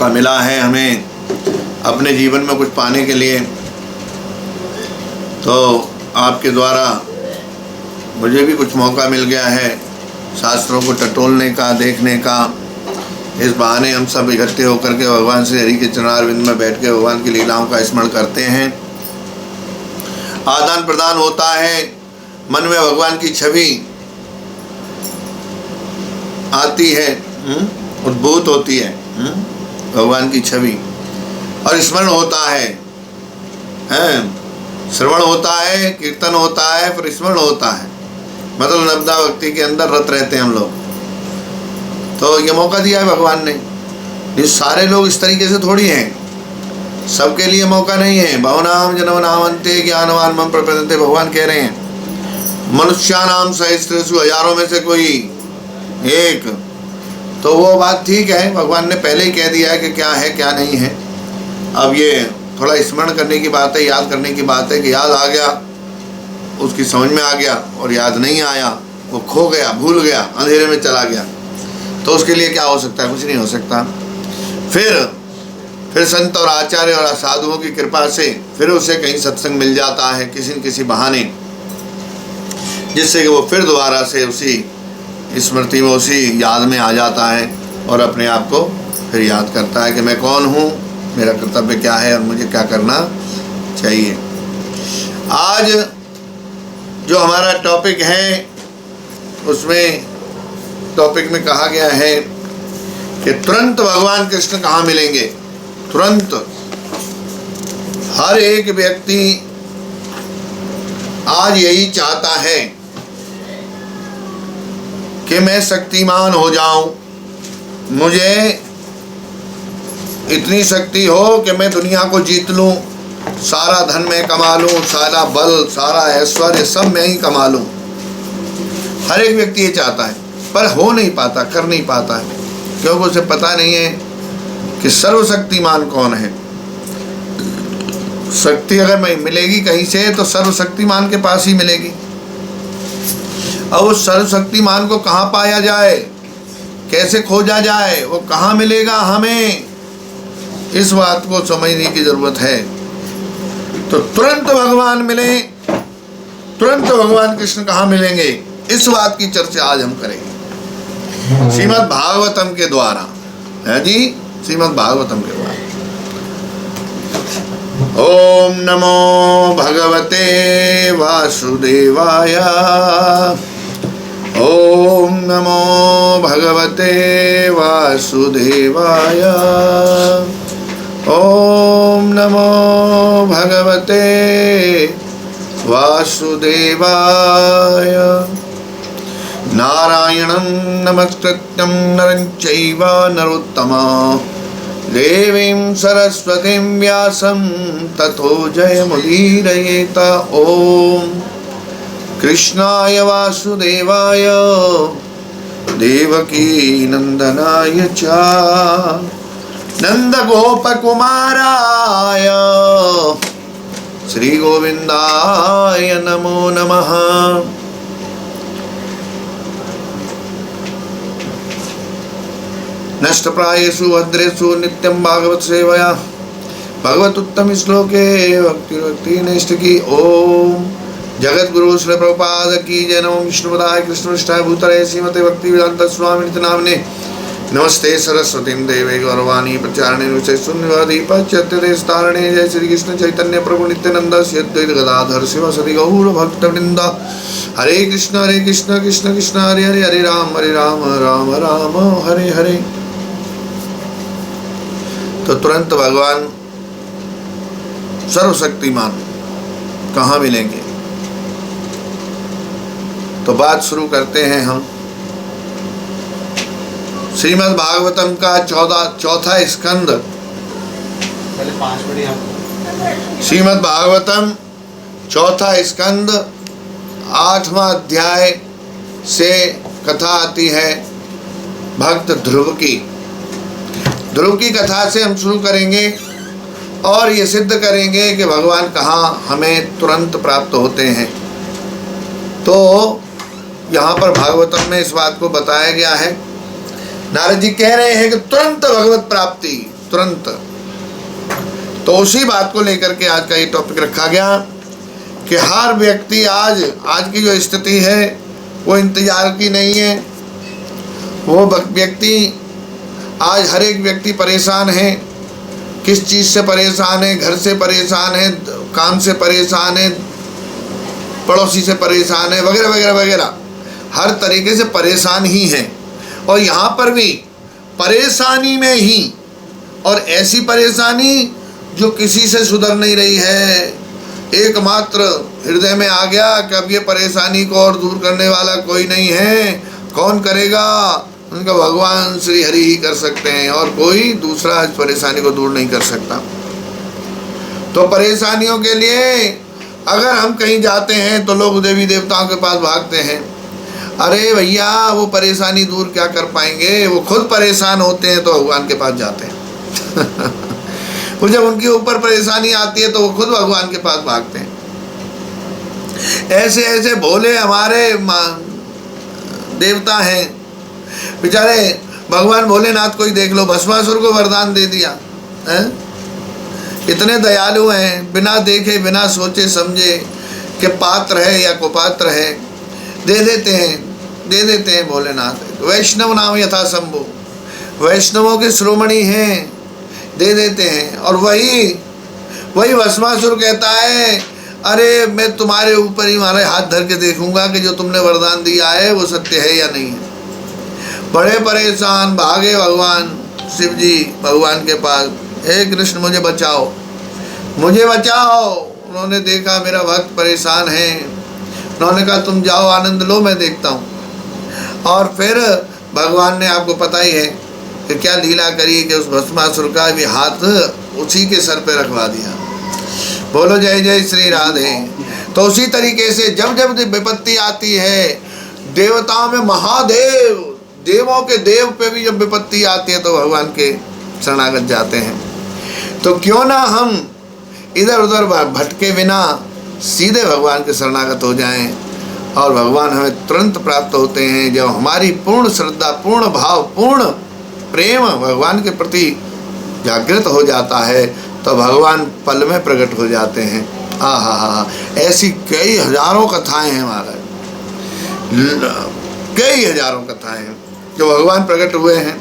मौका मिला है हमें अपने जीवन में कुछ पाने के लिए, तो आपके द्वारा मुझे भी कुछ मौका मिल गया है शास्त्रों को टटोलने का, देखने का। इस बहाने हम सब इकट्ठे होकर के भगवान श्री हरि के चरणारविंद में बैठ के भगवान की लीलाओं का स्मरण करते हैं। आदान प्रदान होता है, मन में भगवान की छवि आती है, उद्भूत होती है भगवान की छवि, और स्मरण होता है, श्रवण होता है, कीर्तन होता है, फिर स्मरण होता है। मतलब नवदा भक्ति के अंदर रत रहते हैं हम लोग। तो ये मौका दिया है भगवान ने। ये सारे लोग इस तरीके से थोड़ी हैं, सबके लिए मौका नहीं है। भवनाम जनमनावंते ज्ञानवान मम प्रपद्यन्ते, भगवान कह रहे हैं मनुष्यानाम सहस्रेषु, हजारों में से कोई एक। तो वो बात ठीक है, भगवान ने पहले ही कह दिया है कि क्या है क्या नहीं है। अब ये थोड़ा स्मरण करने की बात है, याद करने की बात है कि याद आ गया, उसकी समझ में आ गया, और याद नहीं आया, वो खो गया, भूल गया, अंधेरे में चला गया, तो उसके लिए क्या हो सकता है? कुछ नहीं हो सकता। फिर संत और आचार्य और साधुओं की कृपा से फिर उसे कहीं सत्संग मिल जाता है किसी न किसी बहाने, जिससे कि वो फिर दोबारा से उसी स्मृति में, उसी याद में आ जाता है और अपने आप को फिर याद करता है कि मैं कौन हूँ, मेरा कर्तव्य क्या है और मुझे क्या करना चाहिए। आज जो हमारा टॉपिक है, उसमें टॉपिक में कहा गया है कि तुरंत भगवान कृष्ण कहाँ मिलेंगे। तुरंत हर एक व्यक्ति आज यही चाहता है कि मैं शक्तिमान हो जाऊं, मुझे इतनी शक्ति हो कि मैं दुनिया को जीत लूं, सारा धन मैं कमा लूं, सारा बल, सारा ऐश्वर्य सब मैं ही कमा लूं। हर एक व्यक्ति ये चाहता है, पर हो नहीं पाता, कर नहीं पाता है, क्योंकि उसे पता नहीं है कि सर्वशक्तिमान कौन है। शक्ति अगर मैं मिलेगी कहीं से तो सर्वशक्तिमान के पास ही मिलेगी। अब उस सर्वशक्तिमान को कहाँ पाया जाए, कैसे खोजा जाए, वो कहाँ मिलेगा, हमें इस बात को समझने की जरूरत है। तो तुरंत भगवान मिले, तुरंत भगवान कृष्ण कहाँ मिलेंगे, इस बात की चर्चा आज हम करेंगे श्रीमद् भागवतम के द्वारा, है जी, श्रीमद् भागवतम के द्वारा। ओम नमो भगवते वासुदेवाय, ओम नमो भगवते वासुदेवाय, ओम नमो भगवते वासुदेवाय। नारायणं नमस्कृत्यं नरं चैव नरोत्तमं, देवीं सरस्वतीं व्यासं ततो जयमुदीरयेत। ओम कृष्णाय वासुदेवाय देवकी नंदनाय च नंदगोपकुमाराय श्री गोविंदाय नमो नमः। नष्टप्रायेषु भद्रेषु नित्यं भागवत सेवया, भगवत उत्तम श्लोके भक्ति नष्ट की। ओम जगत गुरु श्री प्रभुपाद की जय। नमो विष्णुपदाय कृष्णपृष्ठाय भूतले श्रीमते भक्ति वेदांत स्वामी नामने। नमस्ते सरस्वती देवे गौरवाणी प्रचारणे शून्यवादी पच्यतारणे। जय श्री कृष्ण चैतन्य प्रभु नित्यानंद श्री अद्वैत गदाधर शिवसदि गौर भक्तवृंद। हरे कृष्ण कृष्ण कृष्ण हरे हरे, हरे राम राम राम हरे हरे। तो तुरंत भगवान सर्वशक्तिमान कहाँ मिलेंगे, तो बात शुरू करते हैं हम। श्रीमद् भागवतम का चौथा स्कंद, श्रीमद् भागवतम चौथा स्कंद 8वां अध्याय से कथा आती है भक्त ध्रुव की। ध्रुव की कथा से हम शुरू करेंगे और ये सिद्ध करेंगे कि भगवान कहाँ हमें तुरंत प्राप्त होते हैं। तो यहाँ पर भागवतम में इस बात को बताया गया है। नारद जी कह रहे हैं कि तुरंत भगवत प्राप्ति, तुरंत। तो उसी बात को लेकर के आज का ये टॉपिक रखा गया कि हर व्यक्ति आज की जो स्थिति है वो इंतजार की नहीं है। वो व्यक्ति आज हर एक व्यक्ति परेशान है। किस चीज़ से परेशान है? घर से परेशान है, काम से परेशान है, पड़ोसी से परेशान है, वगैरह वगैरह वगैरह, हर तरीके से परेशान ही है। और यहाँ पर भी परेशानी में ही, और ऐसी परेशानी जो किसी से सुधर नहीं रही है। एकमात्र हृदय में आ गया कि अब ये परेशानी को और दूर करने वाला कोई नहीं है। कौन करेगा? उनका भगवान श्री हरि ही कर सकते हैं, और कोई दूसरा इस परेशानी को दूर नहीं कर सकता। तो परेशानियों के लिए अगर हम कहीं जाते हैं तो लोग देवी देवताओं के पास भागते हैं। अरे भैया, वो परेशानी दूर क्या कर पाएंगे? वो खुद परेशान होते हैं तो भगवान के पास जाते हैं। वो जब उनके ऊपर परेशानी आती है तो वो खुद भगवान के पास भागते हैं। ऐसे ऐसे भोले हमारे देवता हैं बेचारे। भगवान भोलेनाथ को ही देख लो, भस्मासुर को वरदान दे दिया है। इतने दयालु हैं, बिना देखे बिना सोचे समझे कि पात्र है या कुपात्र है, दे देते हैं भोलेनाथ। वैष्णव नाम यथा शंभु, वैष्णवों के शिरोमणि हैं, दे देते हैं। और वही भस्मासुर कहता है, अरे मैं तुम्हारे ऊपर ही हमारे हाथ धर के देखूंगा कि जो तुमने वरदान दिया है वो सत्य है या नहीं है। बड़े परेशान भागे भगवान शिव जी भगवान के पास, हे कृष्ण मुझे बचाओ, मुझे बचाओ। उन्होंने देखा मेरा भक्त परेशान है। उन्होंने कहा तुम जाओ, आनंद लो, मैं देखता हूँ। और फिर भगवान ने, आपको पता ही है कि क्या लीला करी कि उस भस्मासुर का भी हाथ उसी के सर पे रखवा दिया। बोलो जय जय श्री राधे। तो उसी तरीके से जब जब विपत्ति आती है, देवताओं में महादेव, देवों के देव पे भी जब विपत्ति आती है तो भगवान के शरणागत जाते हैं। तो क्यों ना हम इधर उधर भटके बिना सीधे भगवान के शरणागत हो जाएं, और भगवान हमें तुरंत प्राप्त होते हैं। जब हमारी पूर्ण श्रद्धा, पूर्ण भाव, पूर्ण प्रेम भगवान के प्रति जागृत हो जाता है तो भगवान पल में प्रकट हो जाते हैं। आहा, ऐसी कई हजारों कथाएं हैं हमारे, कई हजारों कथाएं हैं जो भगवान प्रकट हुए हैं।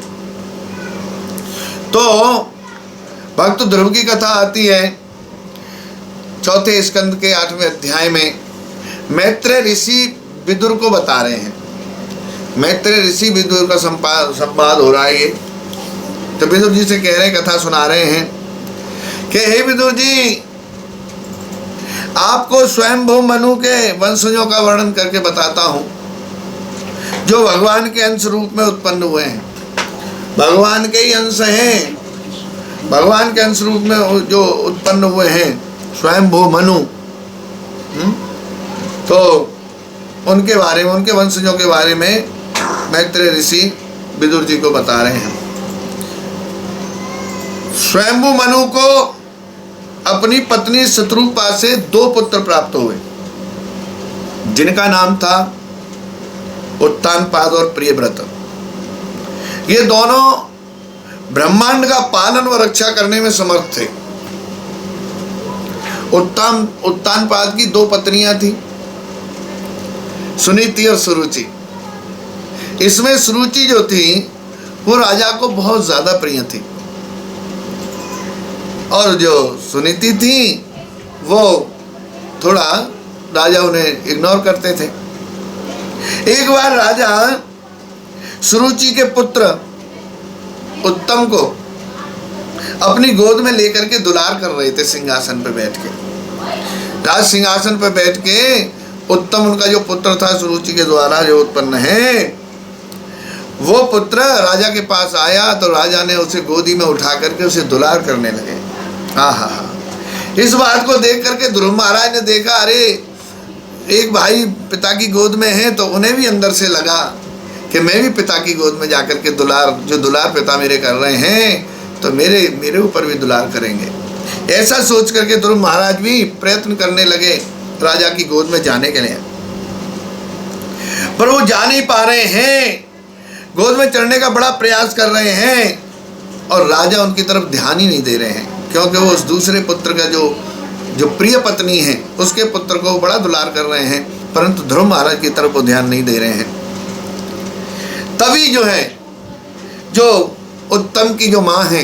तो भक्त ध्रुव की कथा आती है 4 स्कंद के 8वें अध्याय में। मैत्रेय ऋषि विदुर को बता रहे हैं। मैत्रेय ऋषि विदुर का संवाद हो रहा है ये। तो विदुर जी से कह रहे हैं, कथा सुना रहे हैं कि हे विदुर जी, आपको स्वयंभू मनु के वंशजों का वर्णन करके बताता हूं जो भगवान के अंश रूप में उत्पन्न हुए हैं। भगवान के ही अंश हैं, भगवान के अंश रूप में जो उत्पन्न हुए हैं स्वयंभू मनु। तो उनके बारे में, उनके वंशजों के बारे में मैत्रेय ऋषि विदुर जी को बता रहे हैं। स्वयंभू मनु को अपनी पत्नी शत्रुपा से 2 पुत्र प्राप्त हुए जिनका नाम था उत्तानपाद और प्रियव्रत। ये दोनों ब्रह्मांड का पालन व रक्षा करने में समर्थ थे। उत्तानपाद की 2 पत्नियां थी, सुनीति और सुरुचि। इसमें सुरुचि जो थी वो राजा को बहुत ज्यादा प्रिय थी, और जो सुनीति थी वो थोड़ा राजा उन्हें इग्नोर करते थे। एक बार राजा सुरुचि के पुत्र उत्तम को अपनी गोद में लेकर के दुलार कर रहे थे सिंहासन पर बैठ के। राज सिंहासन पर बैठ के उत्तम, उनका जो पुत्र था सुरुचि के द्वारा जो उत्पन्न है, वो पुत्र राजा के पास आया तो राजा ने उसे गोदी में उठा करके उसे दुलार करने लगे। आहा, इस बात को देख करके ध्रुव महाराज ने देखा, अरे एक भाई पिता की गोद में है, तो उन्हें भी अंदर से लगा कि मैं भी पिता की गोद में जाकर के दुलार पिता मेरे कर रहे हैं तो मेरे ऊपर भी दुलार करेंगे। ऐसा सोच करके ध्रुव महाराज भी प्रयत्न करने लगे राजा की गोद में जाने के लिए, पर वो जा नहीं पा रहे हैं। गोद में चढ़ने का बड़ा प्रयास कर रहे हैं और राजा उनकी तरफ ध्यान ही नहीं दे रहे हैं, क्योंकि वो उस दूसरे पुत्र का जो प्रिय पत्नी है उसके पुत्र को बड़ा दुलार कर रहे हैं, परंतु ध्रुव महाराज की तरफ वो ध्यान नहीं दे रहे हैं। तभी जो है, जो उत्तम की जो माँ है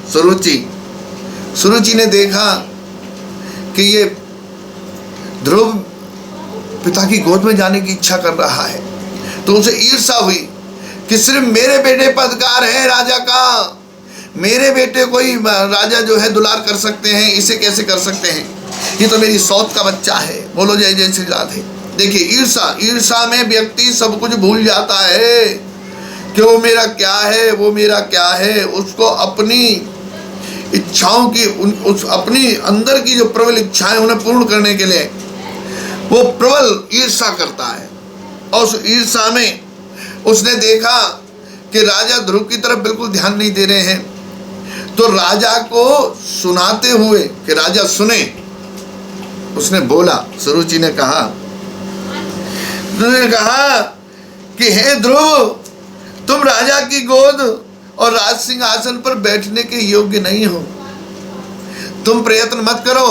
सुरुचि ने देखा कि ये ध्रुव पिता की गोद में जाने की इच्छा कर रहा है, तो उसे ईर्ष्या हुई कि सिर्फ मेरे बेटे पर अधिकार है राजा का, मेरे बेटे को ही राजा जो है दुलार कर सकते हैं, इसे कैसे कर सकते हैं, ये तो मेरी सौत का बच्चा है। बोलो जय जय श्री राधे। देखिए ईर्ष्या में व्यक्ति सब कुछ भूल जाता है कि वो मेरा क्या है, वो मेरा क्या है। उसको अपनी इच्छाओं की उस अपनी अंदर की जो प्रबल इच्छाएं उन्हें पूर्ण करने के लिए वो प्रबल ईर्ष्या करता है। और उस ईर्ष्या में उसने देखा कि राजा ध्रुव की तरफ बिल्कुल ध्यान नहीं दे रहे हैं, तो राजा को सुनाते हुए कि राजा सुने, उसने बोला, सुरुचि ने कहा कि हे ध्रुव, तुम राजा की गोद और राज सिंहासन पर बैठने के योग्य नहीं हो। तुम प्रयत्न मत करो,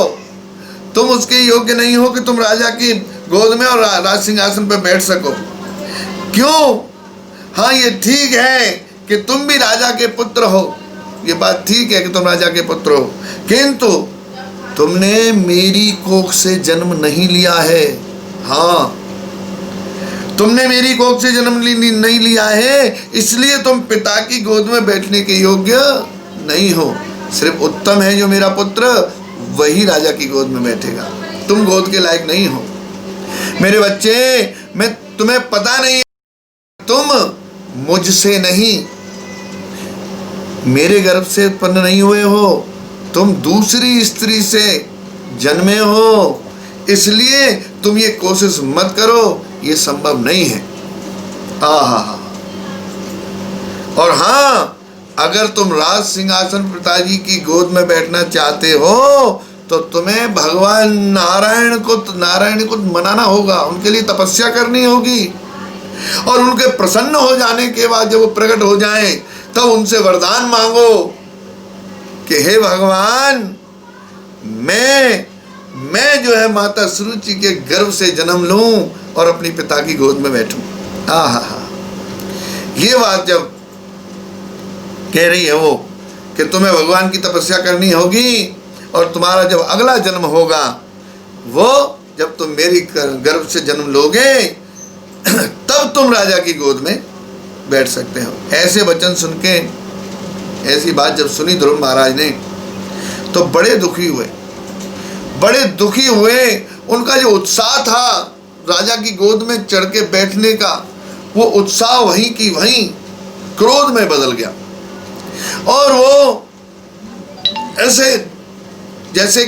तुम उसके योग्य नहीं हो कि तुम राजा की गोद में और राज सिंहासन पर बैठ सको। क्यों? हाँ, ये ठीक है कि तुम भी राजा के पुत्र हो, ये बात ठीक है कि तुम राजा के पुत्र हो, किंतु तुमने मेरी कोख से जन्म नहीं लिया है। हाँ, तुमने मेरी कोख से जन्म नहीं लिया है, इसलिए तुम पिता की गोद में बैठने के योग्य नहीं हो। सिर्फ उत्तम है जो मेरा पुत्र, वही राजा की गोद में बैठेगा। तुम गोद के लायक नहीं हो। मेरे बच्चे, मैं तुम्हें पता नहीं, तुम मुझसे नहीं, मेरे गर्भ से उत्पन्न नहीं हुए हो, तुम दूसरी स्त्री से जन्मे हो, इसलिए तुम ये कोशिश मत करो, ये संभव नहीं है। आहा। और हाँ, अगर तुम राज सिंहासन पिताजी की गोद में बैठना चाहते हो तो तुम्हें भगवान नारायण को मनाना होगा, उनके लिए तपस्या करनी होगी, और उनके प्रसन्न हो जाने के बाद जब वो प्रकट हो जाएं तब उनसे वरदान मांगो कि हे भगवान, मैं जो है माता सुरुचि के गर्भ से जन्म लूं और अपनी पिता की गोद में बैठूं। आहा। ये बात जब कह रही है वो कि तुम्हें भगवान की तपस्या करनी होगी, और तुम्हारा जब अगला जन्म होगा वो जब तुम मेरी गर्भ से जन्म लोगे तब तुम राजा की गोद में बैठ सकते हो। ऐसे वचन सुन के, ऐसी बात जब सुनी ध्रुव महाराज ने तो बड़े दुखी हुए। उनका जो उत्साह था राजा की गोद में चढ़ के बैठने का, वो उत्साह वहीं की वहीं क्रोध में बदल गया, और वो ऐसे जैसे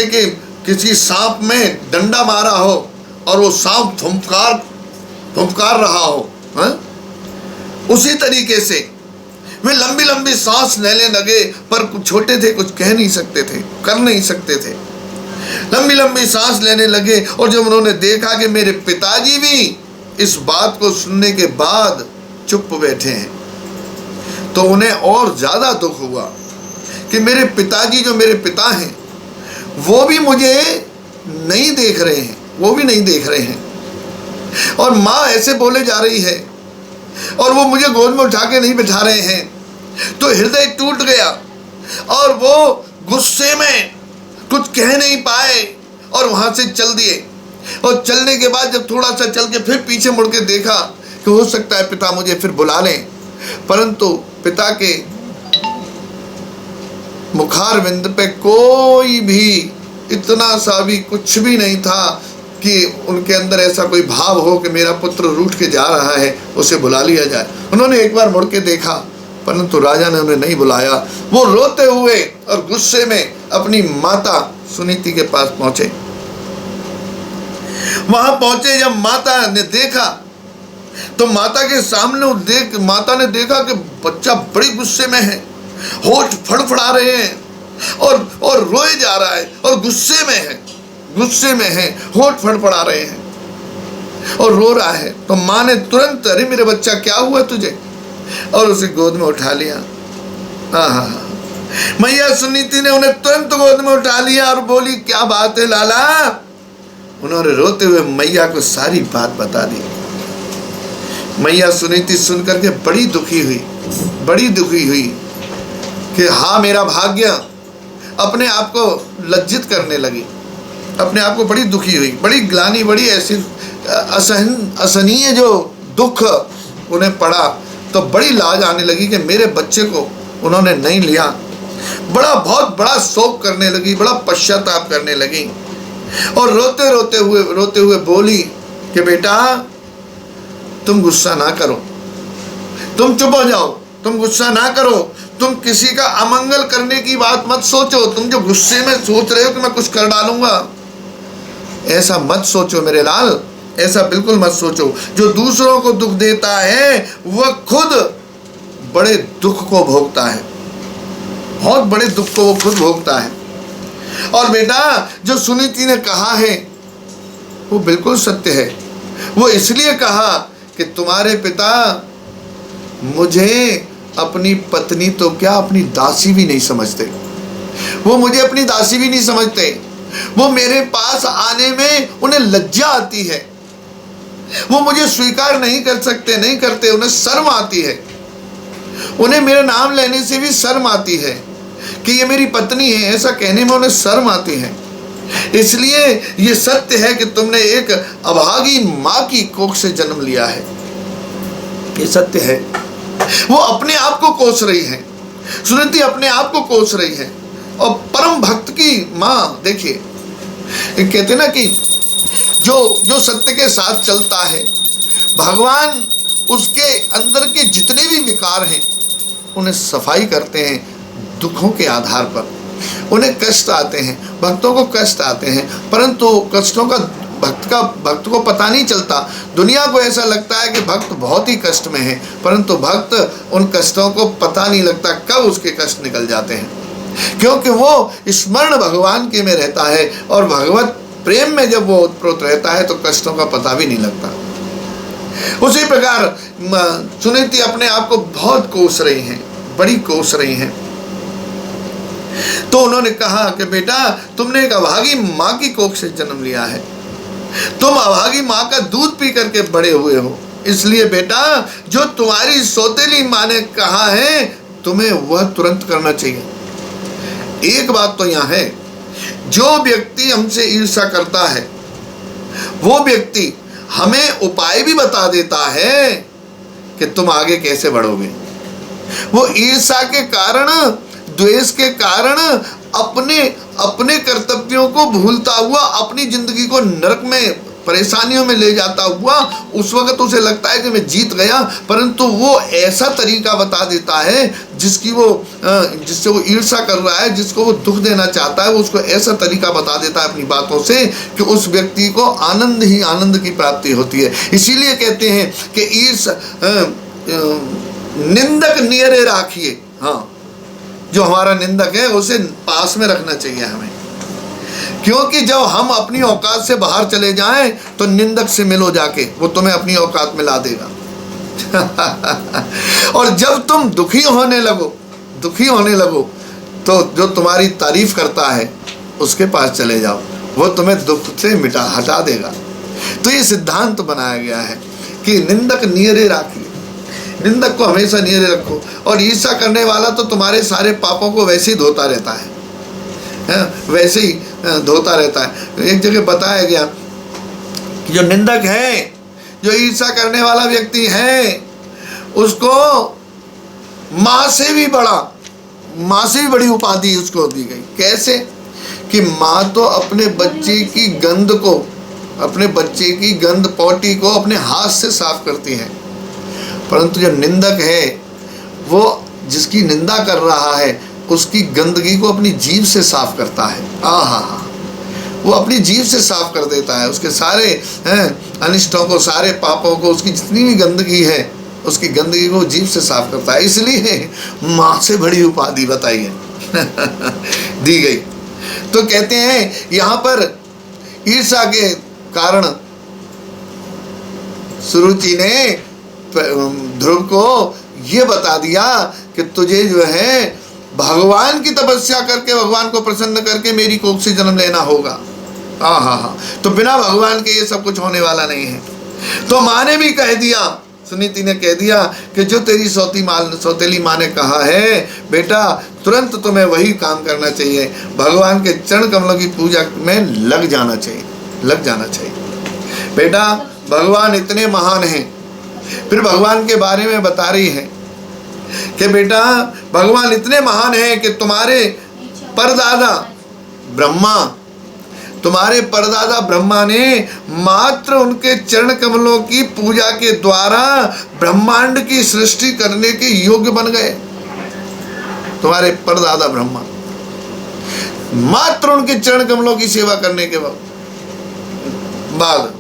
कि किसी सांप में डंडा मारा हो और वो सांप फुंफकार रहा हो, उसी तरीके से वे लंबी लंबी सांस लेने लगे, पर कुछ छोटे थे, कुछ कह नहीं सकते थे, कर नहीं सकते थे। लंबी लंबी सांस लेने लगे, और जब उन्होंने देखा कि मेरे पिताजी भी इस बात को सुनने के बाद चुप बैठे हैं, तो उन्हें और ज्यादा दुख हुआ कि मेरे पिताजी जो मेरे पिता हैं वो भी मुझे नहीं देख रहे हैं, और माँ ऐसे बोले जा रही है और वो मुझे गोद में उठा के नहीं बिठा रहे हैं। तो हृदय टूट गया, और वो गुस्से में कुछ कह नहीं पाए और वहां से चल दिए। और चलने के बाद जब थोड़ा सा चल के फिर पीछे मुड़ के देखा कि हो सकता है पिता मुझे फिर बुला लें, परंतु पिता के मुखार बिंद पे कोई भी इतना सा भी कुछ भी नहीं था कि उनके अंदर ऐसा कोई भाव हो कि मेरा पुत्र रूठ के जा रहा है, उसे बुला लिया जाए। उन्होंने एक बार मुड़ के देखा, परंतु राजा ने उन्हें नहीं बुलाया। वो रोते हुए और गुस्से में अपनी माता सुनीति के पास पहुंचे। वहां पहुंचे, जब माता ने देखा तो माता के सामने माता ने देखा कि बच्चा बड़े गुस्से में है, होठ फड़फड़ा रहे हैं और रोए जा रहा है, और गुस्से में है, होठ फड़फड़ा रहे हैं और रो रहा है। तो माँ ने तुरंत, अरे मेरे बच्चा क्या हुआ तुझे, और उसे गोद में उठा लिया। हाँ, मैया सुनीति ने उन्हें तुरंत गोद में उठा लिया और बोली, क्या बात है लाला। उन्होंने रोते हुए मैया को सारी बात बता दी। मैया सुनीति सुनकर के बड़ी दुखी हुई कि हाँ मेरा भाग्य, अपने आप को लज्जित करने लगी, अपने आप को बड़ी दुखी हुई, बड़ी ग्लानि, बड़ी ऐसी असहनीय जो दुख उन्हें पड़ा, तो बड़ी लाज आने लगी कि मेरे बच्चे को उन्होंने नहीं लिया। बहुत बड़ा शोक करने लगी, बड़ा पश्चाताप करने लगी और रोते हुए बोली कि बेटा तुम गुस्सा ना करो, तुम चुप हो जाओ, तुम गुस्सा ना करो, तुम किसी का अमंगल करने की बात मत सोचो। तुम जो गुस्से में सोच रहे हो कि मैं कुछ कर डालूंगा, ऐसा मत सोचो मेरे लाल, ऐसा बिल्कुल मत सोचो। जो दूसरों को दुख देता है वह खुद बड़े दुख को भोगता है, बहुत बड़े दुख को वो खुद भोगता है। और बेटा जो सुनीति ने कहा है वो बिल्कुल सत्य है। वो इसलिए कहा कि तुम्हारे पिता मुझे अपनी पत्नी तो क्या अपनी दासी भी नहीं समझते, वो मुझे अपनी दासी भी नहीं समझते। वो मेरे पास आने में उन्हें लज्जा आती है, वो मुझे स्वीकार नहीं करते, उन्हें शर्म आती है, उन्हें मेरा नाम लेने से भी शर्म आती है कि ये मेरी पत्नी है, ऐसा कहने में उन्हें शर्म आती है। इसलिए ये सत्य है कि तुमने एक अभागी माँ की कोख से जन्म लिया है, ये सत्य है। वो अपने आप को कोस रही है, सुनीति अपने आप को कोस रही है। और परम भक्त की माँ, देखिए कहते ना कि जो सत्य के साथ चलता है, भगवान उसके अंदर के जितने भी विकार हैं उन्हें सफाई करते हैं। दुखों के आधार पर उन्हें कष्ट आते हैं, भक्तों को कष्ट आते हैं, परंतु कष्टों का भक्त को पता नहीं चलता। दुनिया को ऐसा लगता है कि भक्त बहुत ही कष्ट में है, परंतु भक्त उन कष्टों को पता नहीं लगता कब उसके कष्ट निकल जाते हैं, क्योंकि वो स्मरण भगवान के में रहता है और भगवत प्रेम में जब वो उत्प्रोत रहता है तो कष्टों का पता भी नहीं लगता। उसी प्रकार सुनीति अपने आप को बहुत कोस रही हैं, बड़ी कोस रही हैं। तो उन्होंने कहा कि बेटा तुमने एक अभागी माँ की कोख से जन्म लिया है, तुम अभागी माँ का दूध पी करके बड़े हुए हो, इसलिए बेटा जो तुम्हारी सौतेली माँ ने कहा है तुम्हें वह तुरंत करना चाहिए। एक बात तो यहाँ है, जो व्यक्ति हमसे ईर्ष्या करता है वो व्यक्ति हमें उपाय भी बता देता है कि तुम आगे कैसे बढ़ोगे। वो ईर्ष्या के कारण, द्वेष के कारण अपने कर्तव्यों को भूलता हुआ, अपनी जिंदगी को नरक में, परेशानियों में ले जाता हुआ, उस वक्त उसे लगता है कि मैं जीत गया, परंतु वो ऐसा तरीका बता देता है जिससे वो ईर्ष्या कर रहा है, जिसको वो दुख देना चाहता है, वो उसको ऐसा तरीका बता देता है अपनी बातों से कि उस व्यक्ति को आनंद ही आनंद की प्राप्ति होती है। इसीलिए कहते हैं कि निंदक नियरे राखिए। हाँ, जो हमारा निंदक है उसे पास में रखना चाहिए हमें, क्योंकि जब हम अपनी औकात से बाहर चले जाएं तो निंदक से मिलो जाके, वो तुम्हें अपनी औकात में ला देगा। और जब तुम दुखी होने लगो तो जो तुम्हारी तारीफ करता है उसके पास चले जाओ, वो तुम्हें दुख से हटा देगा। तो ये सिद्धांत बनाया गया है कि निंदक नियरे राखिए, निंदक को हमेशा नियरे रखो। और ईर्ष्या करने वाला तो तुम्हारे सारे पापों को वैसे ही धोता रहता है, वैसे ही धोता रहता है। एक जगह बताया गया कि जो निंदक है, जो ईर्ष्या करने वाला व्यक्ति है, उसको माँ से भी बड़ी उपाधि उसको दी गई। कैसे कि माँ तो अपने बच्चे की गंध पौटी को अपने हाथ से साफ करती है, परंतु जो निंदक है वो जिसकी निंदा कर रहा है उसकी गंदगी को अपनी जीभ से साफ करता है। वो अपनी जीभ से साफ कर देता है, उसके सारे अनिष्टों को, सारे पापों को, उसकी जितनी भी गंदगी है उसकी गंदगी को जीभ से साफ करता है। इसलिए माँ से बड़ी उपाधि बताई है दी गई। तो कहते हैं यहाँ पर ईर्ष्या के कारण सुरुचि ने ध्रुव को ये बता दिया कि तुझे जो है भगवान की तपस्या करके, भगवान को प्रसन्न करके मेरी कोख से जन्म लेना होगा। हाँ, तो बिना भगवान के ये सब कुछ होने वाला नहीं है। तो माँ ने भी कह दिया, सुनीति ने कह दिया कि जो तेरी सौतेली माँ ने कहा है बेटा, तुरंत तुम्हें वही काम करना चाहिए, भगवान के चरण कमलों की पूजा में लग जाना चाहिए। बेटा भगवान इतने महान हैं। फिर भगवान के बारे में बता रही है कि बेटा भगवान इतने महान हैं कि तुम्हारे परदादा ब्रह्मा ने मात्र उनके चरण कमलों की पूजा के द्वारा ब्रह्मांड की सृष्टि करने के योग्य बन गए। तुम्हारे परदादा ब्रह्मा मात्र उनके चरण कमलों की सेवा करने के बाद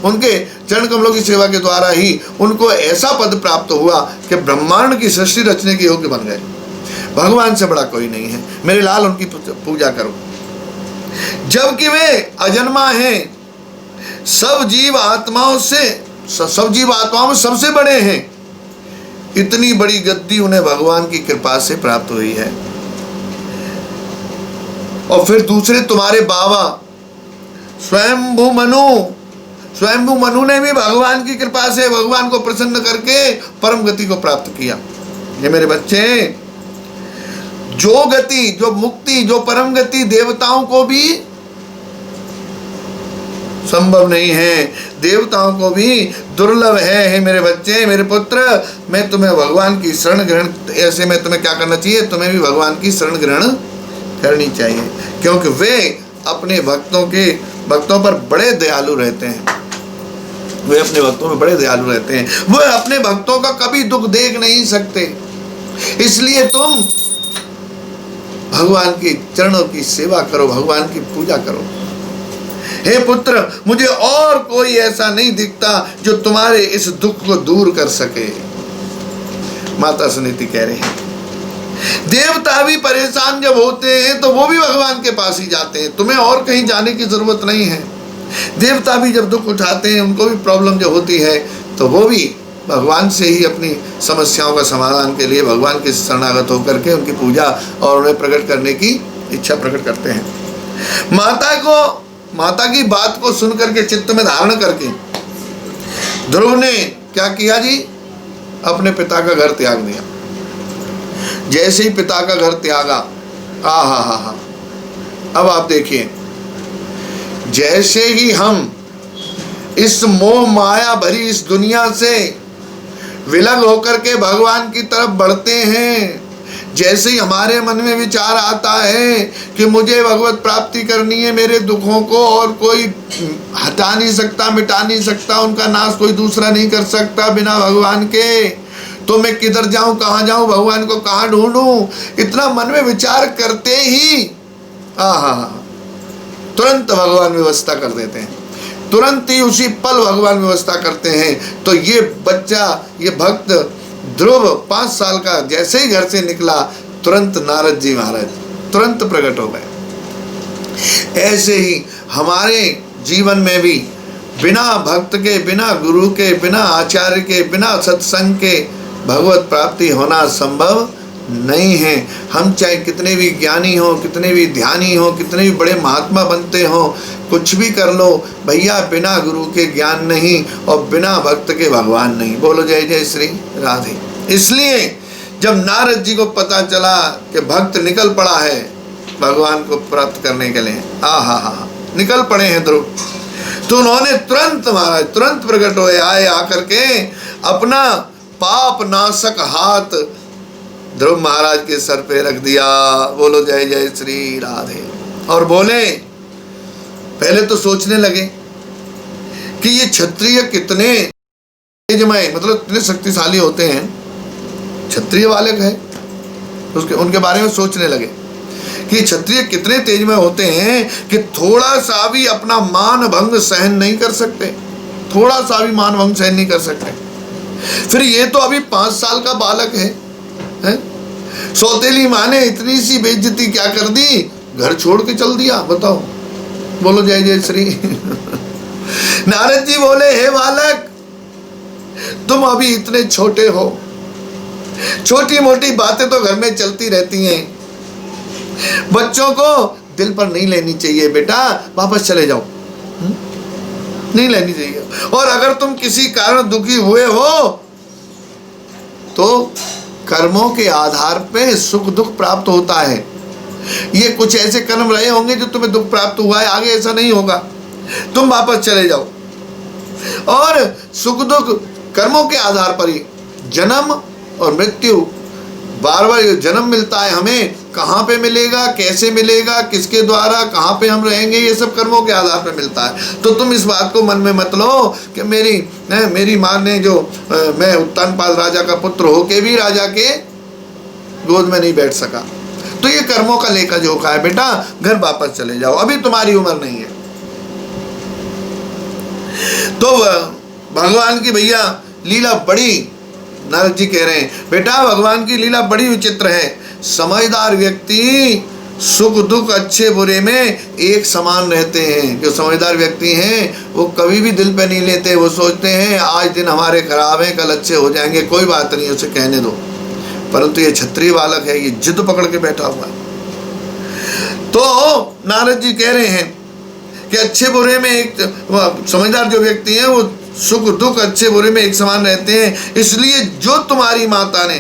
उनके चरण कमलों की सेवा के द्वारा ही उनको ऐसा पद प्राप्त हुआ कि ब्रह्मांड की सृष्टि रचने के योग्य बन गए। भगवान से बड़ा कोई नहीं है, मेरे लाल उनकी पूजा करो। जबकि वे अजन्मा हैं, सब जीव आत्माओं में सबसे बड़े हैं। इतनी बड़ी गद्दी उन्हें भगवान की कृपा से प्राप्त हुई है। और फिर दूसरे तुम्हारे बाबा स्वयंभू मनु ने भी भगवान की कृपा से भगवान को प्रसन्न करके परम गति को प्राप्त किया। ये मेरे बच्चे, जो गति, जो मुक्ति, जो परम गति देवताओं को भी संभव नहीं है, देवताओं को भी दुर्लभ है। मेरे बच्चे, मेरे पुत्र, मैं तुम्हें भगवान की शरण ग्रहण, ऐसे में तुम्हें क्या करना चाहिए, तुम्हें भी भगवान की शरण ग्रहण करनी चाहिए, क्योंकि वे अपने भक्तों पर बड़े दयालु रहते हैं। वे अपने भक्तों में बड़े दयालु रहते हैं। वे अपने भक्तों का कभी दुख देख नहीं सकते। इसलिए तुम भगवान के चरणों की सेवा करो, भगवान की पूजा करो। हे पुत्र, मुझे और कोई ऐसा नहीं दिखता जो तुम्हारे इस दुख को दूर कर सके। माता सुनीति कह रहे हैं, देवता भी परेशान जब होते हैं तो वो भी भगवान के पास ही जाते हैं, तुम्हें और कहीं जाने की जरूरत नहीं है। देवता भी जब दुख उठाते हैं, उनको भी प्रॉब्लम जब होती है, तो वो भी भगवान से ही अपनी समस्याओं का समाधान के लिए भगवान के शरणागत होकर के उनकी पूजा और उन्हें प्रकट करने की इच्छा प्रकट करते हैं। माता की बात को सुन करके, चित्त में धारण करके ध्रुव ने क्या किया जी, अपने पिता का घर त्याग दिया। जैसे ही पिता का घर त्यागा, अब आप देखिए, जैसे ही हम इस मोह माया भरी इस दुनिया से विलग होकर के भगवान की तरफ बढ़ते हैं, जैसे ही हमारे मन में विचार आता है कि मुझे भगवत प्राप्ति करनी है, मेरे दुखों को और कोई हटा नहीं सकता, मिटा नहीं सकता, उनका नाश कोई दूसरा नहीं कर सकता बिना भगवान के, तो मैं किधर जाऊं, कहाँ जाऊं, भगवान को कहाँ ढूंढूं, इतना मन में विचार करते ही तुरंत भगवान व्यवस्था कर देते हैं, तुरंत ही उसी पल भगवान व्यवस्था करते हैं। तो ये बच्चा, ये भक्त ध्रुव 5 साल का जैसे ही घर से निकला, तुरंत नारद जी महाराज तुरंत प्रकट हो गए। ऐसे ही हमारे जीवन में भी बिना भक्त के, बिना गुरु के, बिना आचार्य के, बिना सत्संग के भगवत प्राप्ति होना संभव नहीं है। हम चाहे कितने भी ज्ञानी हो, कितने भी ध्यानी हो, कितने भी बड़े महात्मा बनते हो, कुछ भी कर लो भैया, बिना गुरु के ज्ञान नहीं और बिना भक्त के भगवान नहीं। बोलो जय जय श्री राधे। इसलिए जब नारद जी को पता चला कि भक्त निकल पड़ा है भगवान को प्राप्त करने के लिए, निकल पड़े हैं ध्रुव, तो उन्होंने तुरंत महाराज तुरंत प्रकट हुए, आए, आकर के अपना पाप नाशक हाथ ध्रुव महाराज के सर पे रख दिया। बोलो जय जय श्री राधे। और बोले, पहले तो सोचने लगे कि ये क्षत्रिय कितने तेजमय, मतलब इतने शक्तिशाली होते हैं, क्षत्रिय बालक है, उनके बारे में सोचने लगे कि क्षत्रिय कितने तेजमय होते हैं कि थोड़ा सा भी अपना मान भंग सहन नहीं कर सकते, थोड़ा सा भी मान भंग सहन नहीं कर सकते। फिर ये तो अभी 5 साल का बालक है? सौतेली माँ ने इतनी सी बेइज्जती क्या कर दी, घर छोड़ के चल दिया। बताओ, बोलो जय जय श्री। नारद जी बोले, हे बालक, तुम अभी इतने छोटे हो, छोटी मोटी बातें तो घर में चलती रहती हैं। बच्चों को दिल पर नहीं लेनी चाहिए बेटा, वापस चले जाओ, नहीं लेनी चाहिए। और अगर तुम किसी कारण दुखी हुए हो तो कर्मों के आधार पे सुख दुख प्राप्त होता है। ये कुछ ऐसे कर्म रहे होंगे जो तुम्हें दुख प्राप्त हुआ है, आगे ऐसा नहीं होगा। तुम वापस चले जाओ। और सुख दुख कर्मों के आधार पर ही, जन्म और मृत्यु, बार बार जन्म मिलता है हमें, कहाँ पे मिलेगा, कैसे मिलेगा, किसके द्वारा, कहाँ पे हम रहेंगे, ये सब कर्मों के आधार पर मिलता है। तो तुम इस बात को मन में मत लो कि मेरी माँ ने जो मैं उत्तानपाद राजा का पुत्र होके भी राजा के गोद में नहीं बैठ सका, तो ये कर्मों का लेखा जोखा है बेटा, घर वापस चले जाओ, अभी तुम्हारी उम्र नहीं है। तो भगवान की भैया लीला बड़ी, नारद जी कह रहे हैं बेटा भगवान की लीला बड़ी विचित्र है। समझदार व्यक्ति सुख दुख अच्छे बुरे में एक समान रहते हैं। जो समझदार व्यक्ति हैं वो कभी भी दिल पे नहीं लेते, वो सोचते हैं आज दिन हमारे खराब हैं, कल अच्छे हो जाएंगे, कोई बात नहीं, उसे कहने दो। परंतु ये क्षत्रिय बालक है, ये जिद पकड़ के बैठा हुआ है। तो नारद जी कह रहे हैं कि अच्छे बुरे में एक समझदार जो व्यक्ति है वो सुख दुख अच्छे बुरे में एक समान रहते हैं। इसलिए जो तुम्हारी माता ने,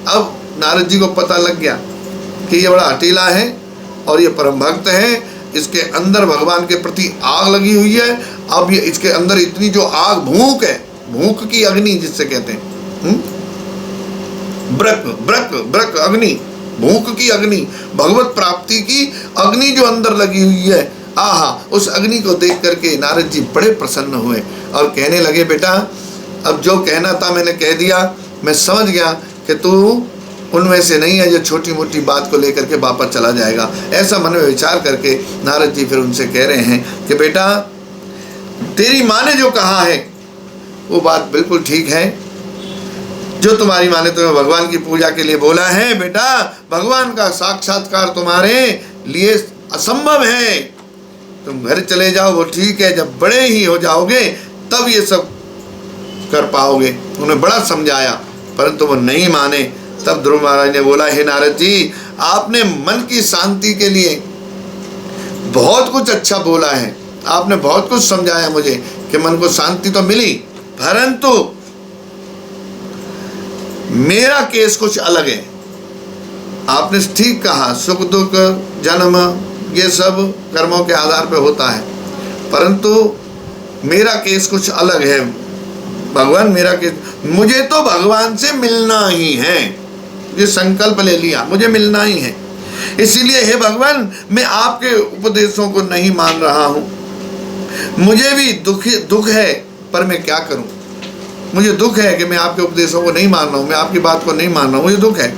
अब नारद जी को पता लग गया कि ये बड़ा हठीला है और ये परम भक्त है, इसके अंदर भगवान के प्रति आग लगी हुई है। अब ये इसके अंदर इतनी जो आग, भूख है, भूख की अग्नि जिससे कहते हैं, ब्रक ब्रक ब्रक अग्नि, भूख की अग्नि, भगवत प्राप्ति की अग्नि जो अंदर लगी हुई है, आहा, उस अग्नि को देख करके नारद जी बड़े प्रसन्न हुए और कहने लगे बेटा अब जो कहना था मैंने कह दिया, मैं समझ गया कि तू उनमें से नहीं है जो छोटी मोटी बात को लेकर के वापस चला जाएगा। ऐसा मन में विचार करके नारद जी फिर उनसे कह रहे हैं कि बेटा तेरी माँ ने जो कहा है वो बात बिल्कुल ठीक है। जो तुम्हारी माँ ने तुम्हें भगवान की पूजा के लिए बोला है बेटा, भगवान का साक्षात्कार तुम्हारे लिए असंभव है। तुम घर चले जाओ, वो ठीक है, जब बड़े ही हो जाओगे तब ये सब कर पाओगे। उन्हें बड़ा समझाया परंतु वो नहीं माने। तब ध्रुव महाराज ने बोला, हे नारद जी, आपने मन की शांति के लिए बहुत कुछ अच्छा बोला है, आपने बहुत कुछ समझाया मुझे कि मन को शांति तो मिली, परंतु मेरा केस कुछ अलग है। आपने ठीक कहा, सुख दुख जन्म ये सब कर्मों के आधार पर होता है, परंतु मेरा केस कुछ अलग है भगवान। मेरा केस, मुझे तो भगवान से मिलना ही है, ये संकल्प ले लिया, मुझे मिलना ही है। इसीलिए हे भगवान, मैं आपके उपदेशों को नहीं मान रहा हूँ। मुझे भी दुख है, पर मैं क्या करूँ। मुझे दुख है कि मैं आपके उपदेशों को नहीं मान रहा हूँ, मैं आपकी बात को नहीं मान रहा हूँ, मुझे दुख है।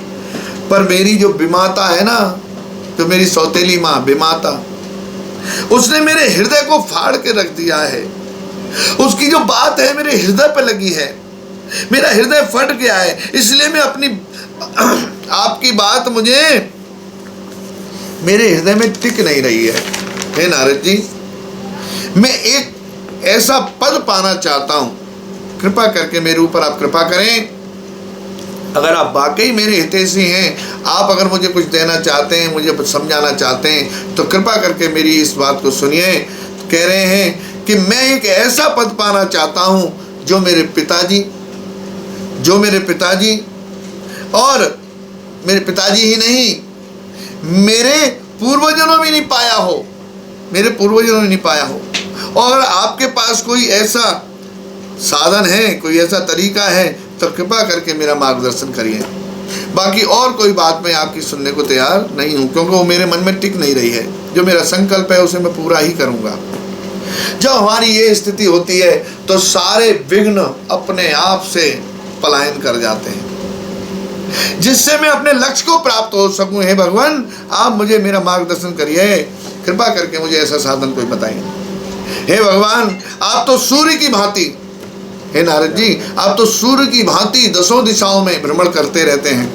पर मेरी जो विमाता है ना, जो मेरी सौतेली माँ विमाता, उसने मेरे हृदय को फाड़ के रख दिया है। उसकी जो बात है मेरे हृदय पे लगी है, मेरा हृदय फट गया है। इसलिए मैं अपनी आपकी बात मुझे मेरे हृदय में टिक नहीं रही है। हे नारद जी, मैं एक ऐसा पद पाना चाहता हूँ, कृपा करके मेरे ऊपर आप कृपा करें। अगर आप वाकई मेरे हितैषी हैं, आप अगर मुझे कुछ देना चाहते हैं, मुझे कुछ समझाना चाहते हैं, तो कृपा करके मेरी इस बात को सुनिए। कह रहे हैं कि मैं एक ऐसा पद पाना चाहता हूँ जो मेरे पिताजी और मेरे पिताजी ही नहीं, मेरे पूर्वजों में नहीं पाया हो, मेरे पूर्वजों ने नहीं पाया हो। और आपके पास कोई ऐसा साधन है, कोई ऐसा तरीका है, तो कृपा करके मेरा मार्गदर्शन करिए। बाकी और कोई बात मैं आपकी सुनने को तैयार नहीं हूँ, क्योंकि वो मेरे मन में टिक नहीं रही है। जो मेरा संकल्प है उसे मैं पूरा ही करूँगा। जब हमारी ये स्थिति होती है तो सारे विघ्न अपने आप से पलायन कर जाते हैं, जिससे मैं अपने लक्ष्य को प्राप्त हो सकूं। हे भगवान, आप मुझे मेरा मार्गदर्शन करिए, कृपा करके मुझे ऐसा साधन कोई बताइए। हे भगवान, आप तो सूर्य की भांति, हे नारद जी, आप तो सूर्य की भांति दसों दिशाओं में भ्रमण करते रहते हैं,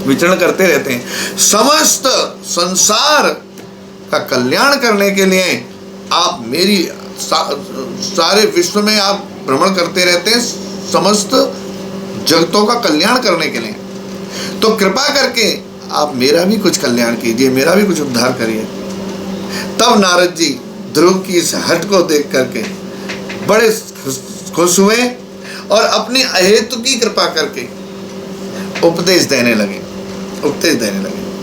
विचरण करते रहते हैं। समस्त संसार का कल्याण करने के लिए आप मेरी सारे विश्व में आप भ्रमण करते रहते हैं, समस्त जगतों का कल्याण करने के लिए। तो कृपा करके आप मेरा भी कुछ कल्याण कीजिए, मेरा भी कुछ उद्धार करिए। तब नारद जी ध्रुव की इस हट को देख करके बड़े खुश हुए और अपनी अहेतु की कृपा करके उपदेश देने लगे।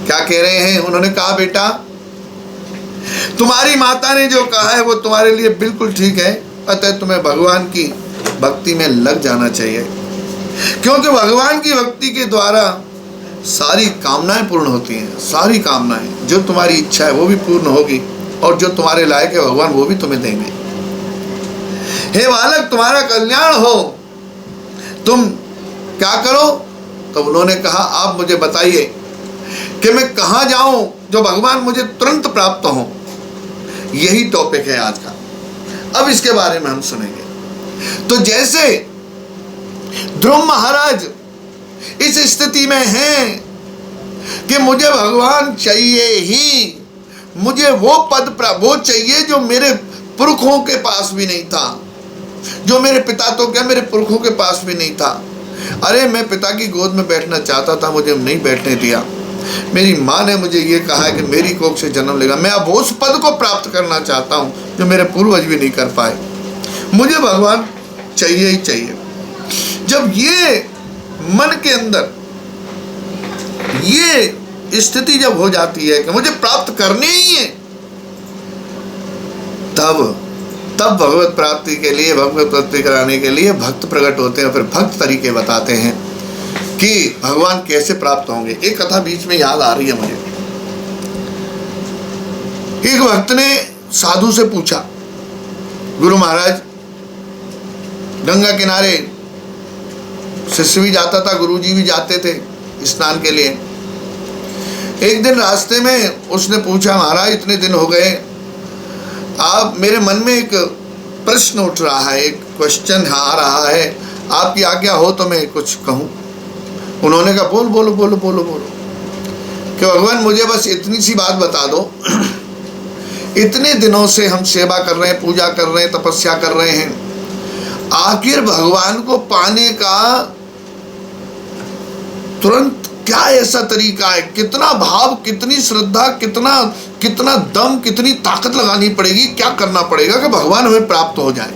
क्या कह रहे हैं? उन्होंने कहा, बेटा तुम्हारी माता ने जो कहा है वो तुम्हारे लिए बिल्कुल ठीक है, अतः तुम्हें भगवान की भक्ति में लग जाना चाहिए, क्योंकि भगवान की भक्ति के द्वारा सारी कामनाएं पूर्ण होती हैं। सारी कामनाएं, जो तुम्हारी इच्छा है वो भी पूर्ण होगी, और जो तुम्हारे लायक है भगवान वो भी तुम्हें देंगे। हे बालक, तुम्हारा कल्याण हो, तुम क्या करो? तो उन्होंने कहा, आप मुझे बताइए कि मैं कहाँ जाऊं जो भगवान मुझे तुरंत प्राप्त हो। यही टॉपिक है आज का। अब इसके बारे में हम सुनेंगे। तो जैसे ध्रुव महाराज इस स्थिति में हैं कि मुझे भगवान चाहिए ही, मुझे वो पद वो चाहिए जो मेरे पुरखों के पास भी नहीं था, जो मेरे पिता तो क्या मेरे पुरखों के पास भी नहीं था। अरे मैं पिता की गोद में बैठना चाहता था, मुझे नहीं बैठने दिया। मेरी माँ ने मुझे ये कहा है कि मेरी कोख से जन्म लेगा। मैं अब उस पद को प्राप्त करना चाहता हूँ जो मेरे पूर्वज भी नहीं कर पाए। मुझे भगवान चाहिए ही चाहिए। जब ये मन के अंदर ये स्थिति जब हो जाती है कि मुझे प्राप्त करने ही है, तब भगवत प्राप्ति के लिए, भगवत प्राप्ति कराने के लिए भक्त प्रकट होते हैं। फिर भक्त तरीके बताते हैं कि भगवान कैसे प्राप्त होंगे। एक कथा बीच में याद आ रही है मुझे। एक भक्त ने साधु से पूछा, गुरु महाराज, गंगा किनारे शिष्य भी जाता था, गुरुजी भी जाते थे स्नान के लिए। एक दिन रास्ते में उसने पूछा, महाराज इतने दिन हो गए, आप मेरे मन में एक प्रश्न उठ रहा है, एक क्वेश्चन आ रहा है, आपकी आज्ञा हो तो मैं कुछ कहूँ। उन्होंने कहा, बोलो बोलो बोलो बोलो बोलो। कि भगवान मुझे बस इतनी सी बात बता दो, इतने दिनों से हम सेवा कर रहे हैं, पूजा कर रहे हैं, तपस्या कर रहे हैं, आखिर भगवान को पाने का तुरंत क्या ऐसा तरीका है? कितना भाव, कितनी श्रद्धा, कितना दम, कितनी ताकत लगानी पड़ेगी, क्या करना पड़ेगा कि भगवान हमें प्राप्त हो जाए?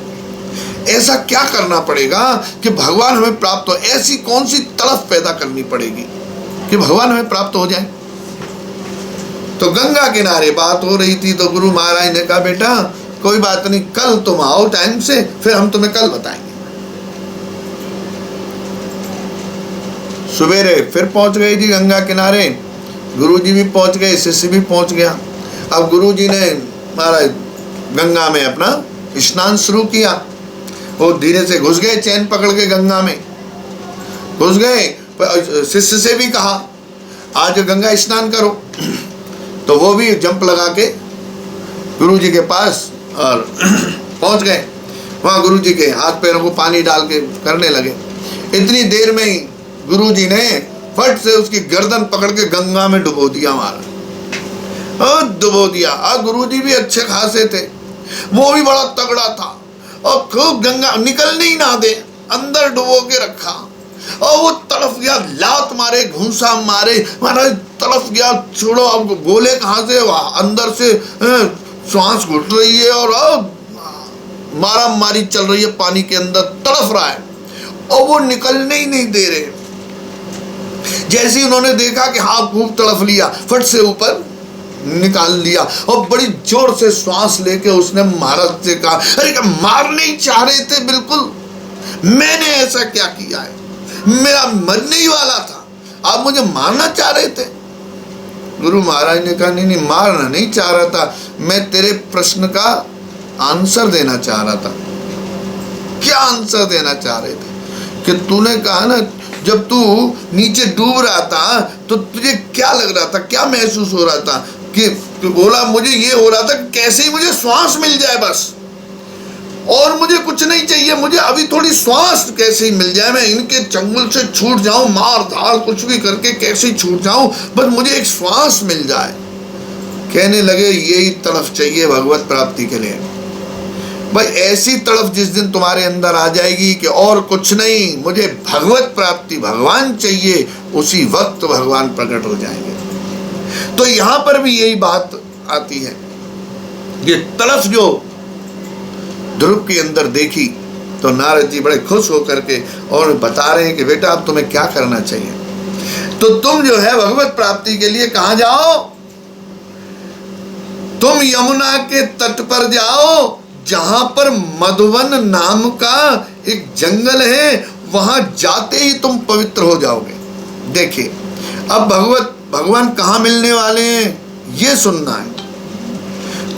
ऐसा क्या करना पड़ेगा कि भगवान हमें प्राप्त हो? ऐसी कौन सी तड़फ पैदा करनी पड़ेगी कि भगवान हमें प्राप्त हो जाए? तो गंगा किनारे बात हो रही थी, तो गुरु महाराज ने कहा, बेटा कोई बात नहीं, कल तुम आओ टाइम से, फिर हम तुम्हें कल बताएंगे। सवेरे फिर पहुंच गई थी गंगा किनारे, गुरुजी भी पहुंच गए, शिष्य भी पहुंच गया। अब गुरुजी ने महाराज गंगा में अपना स्नान शुरू किया। वो धीरे से घुस गए, चैन पकड़ के गंगा में घुस गए। शिष्य से भी कहा, आज गंगा स्नान करो। तो वो भी जंप लगा के गुरुजी के पास और पहुंच गए। वहाँ गुरुजी के हाथ पैरों को पानी डाल के करने लगे। इतनी देर में ही गुरुजी ने फट से उसकी गर्दन पकड़ के गंगा में डुबो दिया। हमारा और डुबो दिया। और गुरुजी भी अच्छे खासे थे, वो भी बड़ा तगड़ा था, और खूब गंगा निकलने ही ना दे, अंदर डुबो के रखा। और वो तड़फ गया, लात मारे, घूंसा मारे, महाराज तड़फ गया। छोड़ो, अब बोले कहाँ से? अंदर से श्वास घुट रही है और मारा मारी चल रही है, पानी के अंदर तड़फ रहा है, और वो निकलने ही नहीं दे रहे। जैसे ही उन्होंने देखा कि हाँ खूब तड़फ लिया, फट से ऊपर निकाल लिया, और बड़ी जोर से श्वास लेके उसने महाराज से कहा, अरे मारने ही चाह रहे थे बिल्कुल, मैंने ऐसा क्या किया है? मेरा मरने ही वाला था, आप मुझे मारना चाह रहे थे। गुरु महाराज ने कहा, नहीं मारना नहीं चाह रहा था, मैं तेरे प्रश्न का आंसर देना चाह रहा था। क्या आंसर देना चाह रहे थे? कि तूने कहा ना, जब तू नीचे डूब रहा था तो तुझे क्या लग रहा था, क्या महसूस हो रहा था? कि बोला, मुझे ये हो रहा था कैसे ही मुझे श्वास मिल जाए बस, और मुझे कुछ नहीं चाहिए, मुझे अभी थोड़ी श्वास कैसे ही मिल जाए, मैं इनके चंगुल से छूट जाऊं, मार धाड़ कुछ भी करके कैसे ही छूट जाऊं, बस मुझे एक श्वास मिल जाए। कहने लगे, यही तरफ चाहिए भगवत प्राप्ति के लिए। भाई ऐसी तड़फ जिस दिन तुम्हारे अंदर आ जाएगी कि और कुछ नहीं, मुझे भगवत प्राप्ति, भगवान चाहिए, उसी वक्त भगवान प्रकट हो जाएंगे। तो यहां पर भी यही बात आती है, ये तड़फ जो ध्रुव के अंदर देखी तो नारद जी बड़े खुश होकर के और बता रहे हैं कि बेटा अब तुम्हें क्या करना चाहिए। तो तुम जो है भगवत प्राप्ति के लिए कहां जाओ, तुम यमुना के तट पर जाओ, जहां पर मधुवन नाम का एक जंगल है, वहां जाते ही तुम पवित्र हो जाओगे। देखिए अब भगवान कहां मिलने वाले हैं ये सुनना है,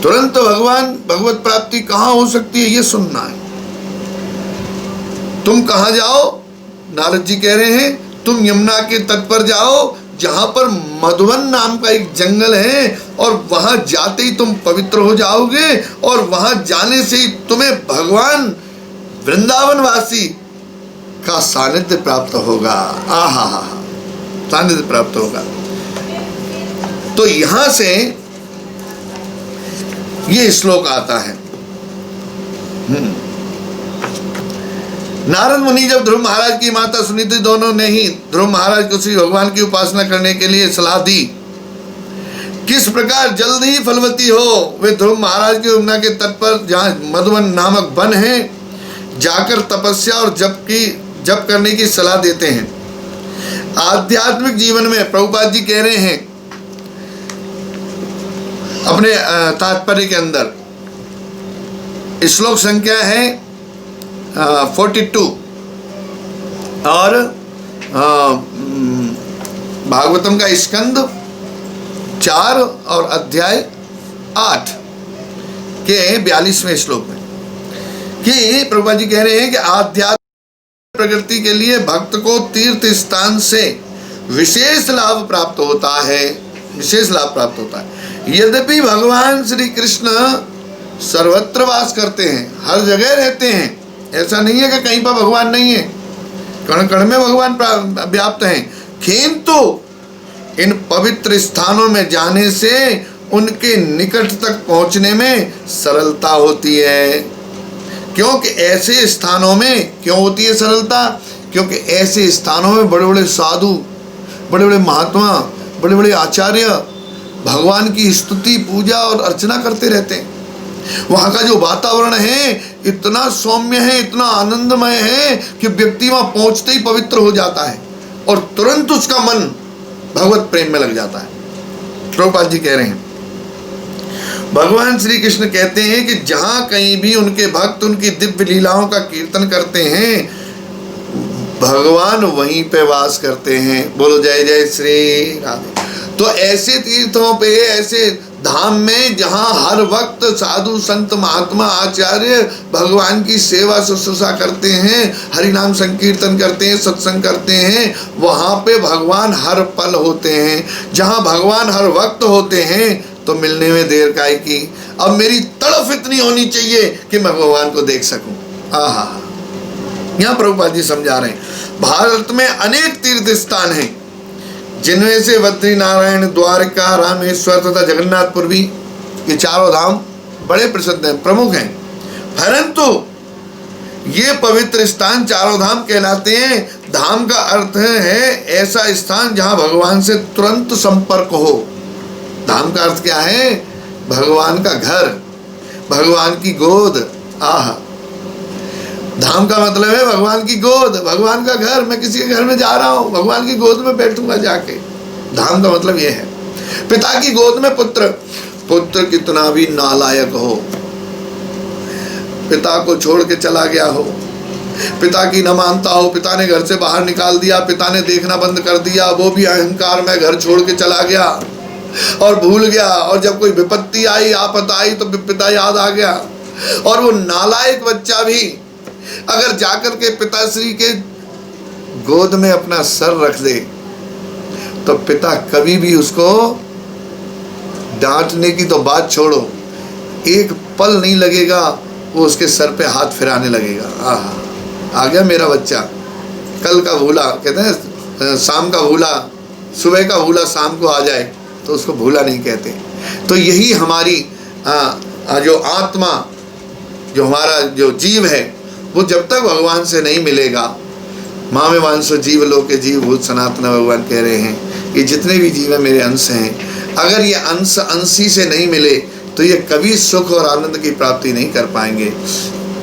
तुरंत भगवत प्राप्ति कहां हो सकती है ये सुनना है। तुम कहां जाओ, नारद जी कह रहे हैं तुम यमुना के तट पर जाओ, जहां पर मधुवन नाम का एक जंगल है, और वहां जाते ही तुम पवित्र हो जाओगे, और वहां जाने से ही तुम्हें भगवान वृंदावन वासी का सानिध्य प्राप्त होगा। आहा, सानिध्य प्राप्त होगा। तो यहां से ये श्लोक आता है। नारद मुनि जब ध्रुव महाराज की माता सुनीति दोनों ने ही ध्रुव महाराज को श्री भगवान की उपासना करने के लिए सलाह दी, किस प्रकार जल्द ही फलवती हो, वे ध्रुव महाराज के यमुना के तट पर जहाँ मधुवन नामक वन है जाकर तपस्या और जप करने की सलाह देते हैं। आध्यात्मिक जीवन में प्रभुपाद जी कह रहे हैं अपने तात्पर्य के अंदर, श्लोक संख्या है 42 और भागवतम का स्कंद 4 और अध्याय 8 के 42वें श्लोक में कि प्रभुपाद जी कह रहे हैं कि आध्यात्मिक प्रगति के लिए भक्त को तीर्थ स्थान से विशेष लाभ प्राप्त होता है, विशेष लाभ प्राप्त होता है। यद्यपि भगवान श्री कृष्ण सर्वत्र वास करते हैं, हर जगह रहते हैं, ऐसा नहीं है कि कहीं पर भगवान नहीं है, कण कण में भगवान व्याप्त हैं, किंतु इन पवित्र स्थानों में जाने से उनके निकट तक पहुंचने में सरलता होती है। क्योंकि ऐसे स्थानों में क्यों होती है सरलता, क्योंकि ऐसे स्थानों में बड़े बड़े साधु, बड़े बड़े महात्मा, बड़े बड़े आचार्य भगवान की स्तुति पूजा और अर्चना करते रहते हैं। वहाँ का जो वातावरण है इतना सौम्य है, इतना आनंदमय है कि व्यक्ति वहाँ पहुँचते ही पवित्र हो जाता है और तुरंत उसका मन भगवत प्रेम में लग जाता है। प्रभुपाद जी कह रहे हैं, भगवान श्री कृष्ण कहते हैं कि जहाँ कहीं भी उनके भक्त उनकी दिव्य लीलाओं का कीर्तन करते हैं, भगवान वहीं पे वास करते हैं। बोलो जय जय श्री राधे। तो ऐसे तीर्थों पे, ऐसे धाम में जहाँ हर वक्त साधु संत महात्मा आचार्य भगवान की सेवा शुश्रूषा करते हैं, हरि नाम संकीर्तन करते हैं, सत्संग करते हैं, वहाँ पे भगवान हर पल होते हैं। जहाँ भगवान हर वक्त होते हैं तो मिलने में देर काहे की। अब मेरी तड़फ इतनी होनी चाहिए कि मैं भगवान को देख सकूं। आहा, यहाँ प्रभुपाद जी समझा रहे हैं, भारत में अनेक तीर्थ स्थान हैं, जिनमें से बद्री नारायण, द्वारका, रामेश्वर तथा जगन्नाथपुर भी, ये चारों धाम बड़े प्रसिद्ध हैं, प्रमुख हैं। परंतु ये पवित्र स्थान चारों धाम कहलाते हैं। धाम का अर्थ है ऐसा स्थान जहाँ भगवान से तुरंत संपर्क हो। धाम का अर्थ क्या है? भगवान का घर, भगवान की गोद। आहा, धाम का मतलब है भगवान की गोद, भगवान का घर। मैं किसी के घर में जा रहा हूँ, भगवान की गोद में बैठूंगा जाके। धाम का मतलब ये है। पिता की गोद में पुत्र, पुत्र कितना भी नालायक हो, पिता को छोड़ के चला गया हो, पिता की न मानता हो, पिता ने घर से बाहर निकाल दिया, पिता ने देखना बंद कर दिया, वो भी अहंकार में घर छोड़ के चला गया और भूल गया, और जब कोई विपत्ति आई, आपदा आई तो पिता याद आ गया। और वो नालायक बच्चा भी अगर जाकर के पिताश्री के गोद में अपना सर रख दे तो पिता कभी भी उसको डांटने की तो बात छोड़ो, एक पल नहीं लगेगा वो उसके सर पे हाथ फिराने लगेगा। आहा, आ गया मेरा बच्चा। कल का भूला, कहते हैं शाम का भूला, सुबह का भूला शाम को आ जाए तो उसको भूला नहीं कहते। तो यही हमारी जो आत्मा जो हमारा जो जीव है वो जब तक भगवान से नहीं मिलेगा, माँ में वांसो जीव लोके जीव भूत सनातन, भगवान कह रहे हैं ये जितने भी जीव है मेरे अंश हैं, अगर ये अंश अंशी से नहीं मिले तो ये कभी सुख और आनंद की प्राप्ति नहीं कर पाएंगे।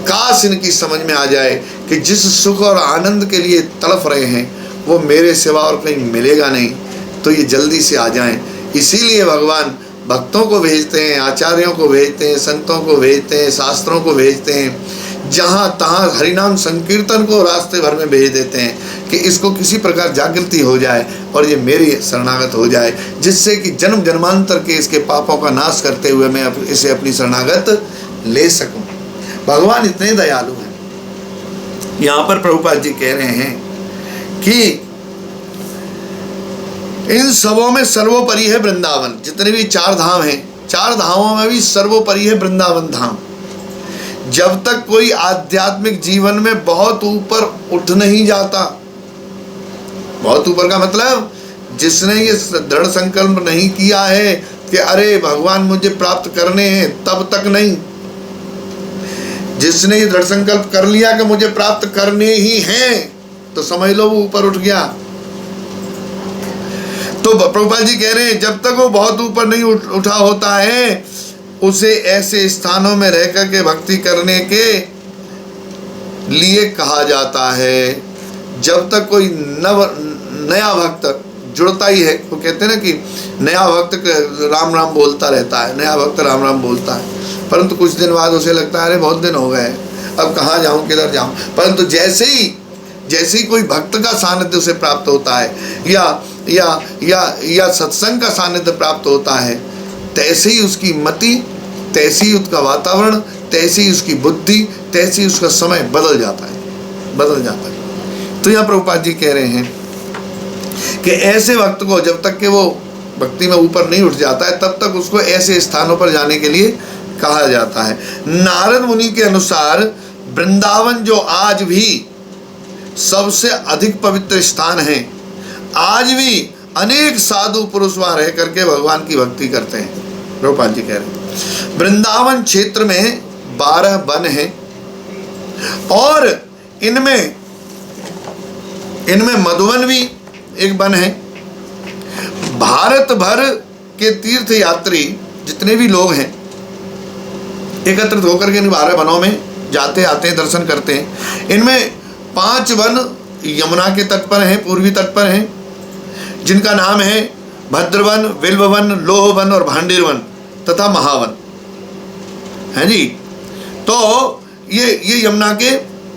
काश इनकी समझ में आ जाए कि जिस सुख और आनंद के लिए तड़प रहे हैं वो मेरे सिवा और कहीं मिलेगा नहीं, तो ये जल्दी से आ जाएं। इसीलिए भगवान भक्तों को भेजते हैं, आचार्यों को भेजते हैं, संतों को भेजते हैं, शास्त्रों को भेजते हैं, जहाँ तहाँ हरिनाम संकीर्तन को रास्ते भर में भेज देते हैं कि इसको किसी प्रकार जागृति हो जाए और ये मेरी शरणागत हो जाए, जिससे कि जन्म जन्मांतर के इसके पापों का नाश करते हुए मैं इसे अपनी शरणागत ले सकूं। भगवान इतने दयालु हैं। यहाँ पर प्रभुपाद जी कह रहे हैं कि इन सबों में सर्वोपरि है वृंदावन। जितने भी 4 धाम हैं, 4 धामों में भी सर्वोपरि है वृंदावन धाम। जब तक कोई आध्यात्मिक जीवन में बहुत ऊपर उठ नहीं जाता, बहुत ऊपर का मतलब जिसने ये दृढ़ संकल्प नहीं किया है कि अरे भगवान मुझे प्राप्त करने हैं, तब तक नहीं। जिसने ये दृढ़ संकल्प कर लिया कि मुझे प्राप्त करने ही हैं, तो समझ लो वो ऊपर उठ गया। तो प्रभुपाद जी कह रहे हैं जब तक वो बहुत ऊपर नहीं उठा होता है, उसे ऐसे स्थानों में रह करके भक्ति करने के लिए कहा जाता है। जब तक कोई नया भक्त जुड़ता ही है, वो कहते हैं ना कि नया भक्त राम राम बोलता रहता है, नया भक्त राम राम बोलता है, परंतु कुछ दिन बाद उसे लगता है अरे बहुत दिन हो गए, अब कहाँ जाऊँ, किधर जाऊँ। परंतु जैसे ही कोई भक्त का सानिध्य उसे प्राप्त होता है या सत्संग का सानिध्य प्राप्त होता है, तैसे ही उसकी मति, तैसे ही उसका वातावरण, तैसे ही उसकी बुद्धि, तैसे ही उसका समय बदल जाता है। तो यहाँ प्रभुपाद जी कह रहे हैं कि ऐसे भक्त को जब तक कि वो भक्ति में ऊपर नहीं उठ जाता है, तब तक उसको ऐसे स्थानों पर जाने के लिए कहा जाता है। नारद मुनि के अनुसार वृंदावन जो आज भी सबसे अधिक पवित्र स्थान है, आज भी अनेक साधु पुरुष वहां रह करके भगवान की भक्ति करते हैं। प्रभुपाद जी कह रहे हैं वृंदावन क्षेत्र में 12 वन हैं और इनमें मधुवन भी एक वन है। भारत भर के तीर्थ यात्री जितने भी लोग हैं एकत्रित होकर के इन 12 वनों में जाते आते हैं, दर्शन करते हैं। इनमें 5 वन यमुना के तट पर हैं, पूर्वी तट पर हैं, जिनका नाम है भद्रवन, बिल्ववन, लोहवन और भांडेरवन तथा महावन है जी। तो ये यमुना के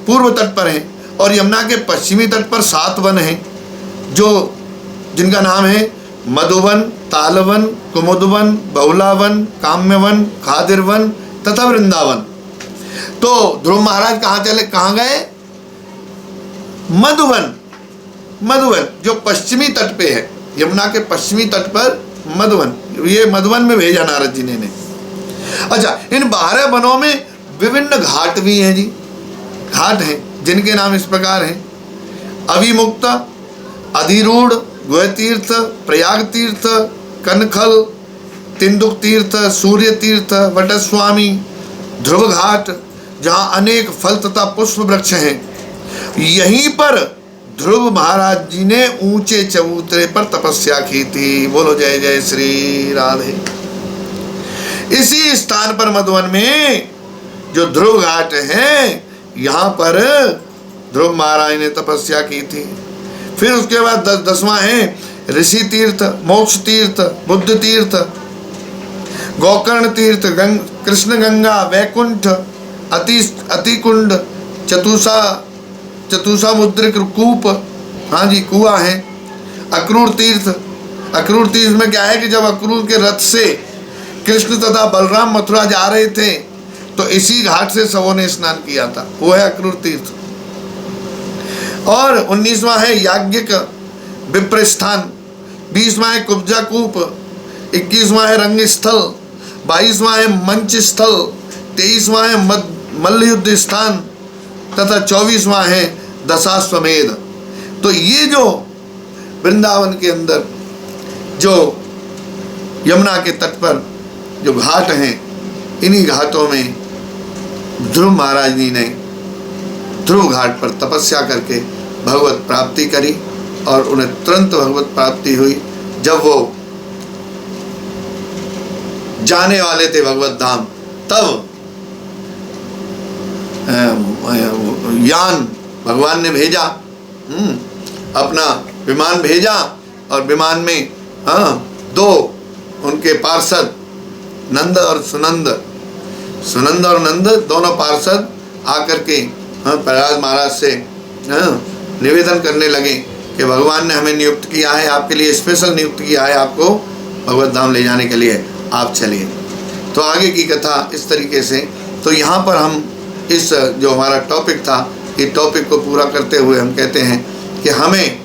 पूर्व तट पर हैं और यमुना के पश्चिमी तट पर 7 वन हैं जिनका नाम है मधुवन, तालवन, कुमुदवन, बहुलावन, काम्यवन, खादिरवन तथा वृंदावन। तो ध्रुव महाराज कहाँ गए? मधुवन जो पश्चिमी तट पे है, यमुना के पश्चिमी तट पर मधुवन, ये मधुवन में भेजा नारद जी ने। अच्छा, इन 12 वनों में विभिन्न घाट भी हैं जी, घाट हैं जिनके नाम इस प्रकार हैं: अभिमुक्त, अधिरूढ़, गुहतीर्थ, प्रयाग तीर्थ, कनखल, तिंदुक तीर्थ, सूर्य तीर्थ, वटस्वामी, ध्रुव घाट, जहाँ अनेक फल तथा पुष्प वृक्ष हैं। यहीं पर ध्रुव महाराज जी ने ऊंचे चबूतरे पर तपस्या की थी। बोलो जय जय श्री राधे। इसी स्थान पर मधुवन में जो ध्रुव घाट है, यहाँ पर ध्रुव महाराज ने तपस्या की थी। फिर उसके बाद 10वां है ऋषि तीर्थ, मोक्ष तीर्थ, बुद्ध तीर्थ, गोकर्ण तीर्थ, कृष्ण गंगा, वैकुंठ, अतिकुंड, चतुषा मुद्रिक कूप, हाँ जी कुआं है, अक्रूर तीर्थ। अक्रूर तीर्थ में क्या है कि जब अक्रूर के रथ से कृष्ण तथा बलराम मथुरा जा रहे थे तो इसी घाट से सबों ने स्नान किया था, वो है अक्रूर तीर्थ। और 19वां है याज्ञिक विप्रस्थान, 20वां है कुब्जा कूप, 21वां है रंग स्थल, 22वां है मंच स्थल, 23वां है मल्ल युद्ध स्थान तथा 24वां है दशाश्वमेध। तो ये जो वृंदावन के अंदर जो यमुना के तट पर जो घाट हैं, इन्हीं घाटों में ध्रुव महाराज जी ने ध्रुव घाट पर तपस्या करके भगवत प्राप्ति करी और उन्हें तुरंत भगवत प्राप्ति हुई। जब वो जाने वाले थे भगवत धाम, तब यान भगवान ने भेजा, अपना विमान भेजा, और विमान में दो उनके पार्षद नंद और सुनंद, सुनंद और नंद दोनों पार्षद आकर के प्रहलाद महाराज से निवेदन करने लगे कि भगवान ने हमें नियुक्त किया है, आपके लिए स्पेशल नियुक्त किया है, आपको भगवत धाम ले जाने के लिए, आप चलिए। तो आगे की कथा इस तरीके से। तो यहाँ पर हम इस जो हमारा टॉपिक था, इस टॉपिक को पूरा करते हुए हम कहते हैं कि हमें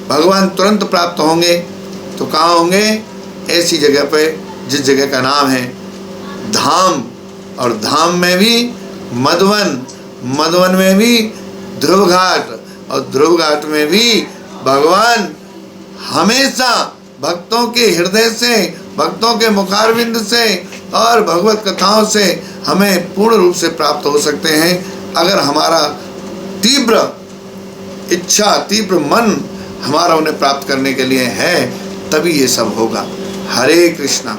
भगवान तुरंत प्राप्त होंगे तो कहाँ होंगे? ऐसी जगह पे जिस जगह का नाम है धाम, और धाम में भी मधुवन, मधुवन में भी ध्रुव घाट, और ध्रुव घाट में भी भगवान हमेशा भक्तों के हृदय से, भक्तों के मुखारविंद से और भगवत कथाओं से हमें पूर्ण रूप से प्राप्त हो सकते हैं। अगर हमारा तीव्र इच्छा, तीव्र मन हमारा उन्हें प्राप्त करने के लिए है, तभी ये सब होगा। हरे कृष्णा।